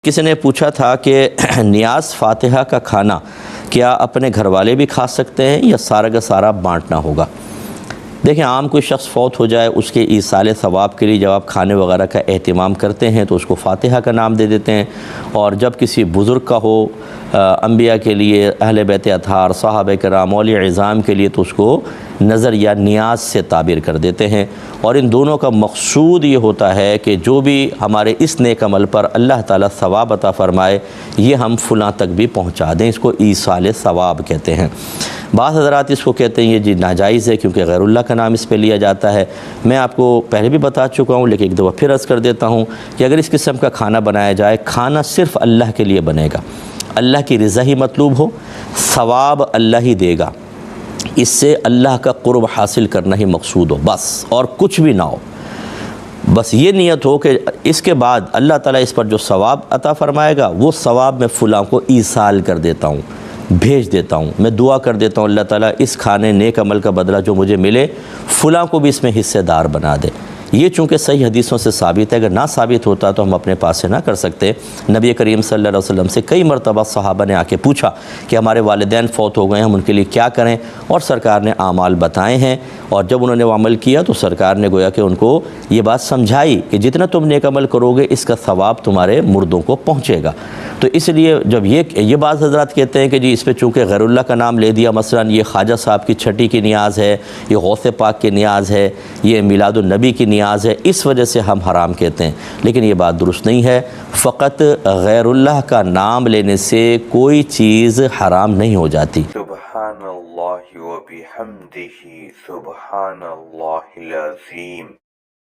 کسی نے پوچھا تھا کہ نیاز فاتحہ کا کھانا کیا اپنے گھر والے بھی کھا سکتے ہیں یا سارا کا سارا بانٹنا ہوگا؟ دیکھیں، عام کوئی شخص فوت ہو جائے، اس کے ایصال ثواب کے لیے جب آپ کھانے وغیرہ کا اہتمام کرتے ہیں تو اس کو فاتحہ کا نام دے دیتے ہیں، اور جب کسی بزرگ کا ہو، انبیاء کے لیے، اہل بیت اطہار، صحابہ کرام، اولیاء عظام کے لیے، تو اس کو نظر یا نیاز سے تعبیر کر دیتے ہیں۔ اور ان دونوں کا مقصود یہ ہوتا ہے کہ جو بھی ہمارے اس نیک عمل پر اللہ تعالیٰ ثواب عطا فرمائے، یہ ہم فلاں تک بھی پہنچا دیں۔ اس کو ایصال ثواب کہتے ہیں۔ بعض حضرات اس کو کہتے ہیں یہ جی ناجائز ہے کیونکہ غیر اللہ کا نام اس پہ لیا جاتا ہے۔ میں آپ کو پہلے بھی بتا چکا ہوں، لیکن ایک دفعہ پھر عرض کر دیتا ہوں کہ اگر اس قسم کا کھانا بنایا جائے، کھانا صرف اللہ کے لیے بنے گا، اللہ کی رضا ہی مطلوب ہو، ثواب اللہ ہی دے گا، اس سے اللہ کا قرب حاصل کرنا ہی مقصود ہو بس، اور کچھ بھی نہ ہو، بس یہ نیت ہو کہ اس کے بعد اللہ تعالیٰ اس پر جو ثواب عطا فرمائے گا، وہ ثواب میں فلاں کو ایصال کر دیتا ہوں، بھیج دیتا ہوں، میں دعا کر دیتا ہوں اللہ تعالیٰ اس کھانے نیک عمل کا بدلہ جو مجھے ملے، فلاں کو بھی اس میں حصے دار بنا دے۔ یہ چونکہ صحیح حدیثوں سے ثابت ہے، اگر نہ ثابت ہوتا تو ہم اپنے پاس سے نہ کر سکتے۔ نبی کریم صلی اللہ علیہ وسلم سے کئی مرتبہ صحابہ نے آ کے پوچھا کہ ہمارے والدین فوت ہو گئے ہیں، ہم ان کے لیے کیا کریں، اور سرکار نے اعمال بتائے ہیں، اور جب انہوں نے وہ عمل کیا تو سرکار نے گویا کہ ان کو یہ بات سمجھائی کہ جتنا تم نیک عمل کرو گے اس کا ثواب تمہارے مردوں کو پہنچے گا۔ تو اس لیے جب یہ بعض حضرات کہتے ہیں کہ جی اس پہ چونکہ غیر اللہ کا نام لے دیا، مثلا یہ خواجہ صاحب کی چھٹی کی نیاز ہے، یہ غوث پاک کی نیاز ہے، یہ میلاد النبی کی نیاز ہے، اس وجہ سے ہم حرام کہتے ہیں، لیکن یہ بات درست نہیں ہے۔ فقط غیر اللہ کا نام لینے سے کوئی چیز حرام نہیں ہو جاتی۔ سبحان اللہ و بحمدہ، سبحان اللہ العظیم۔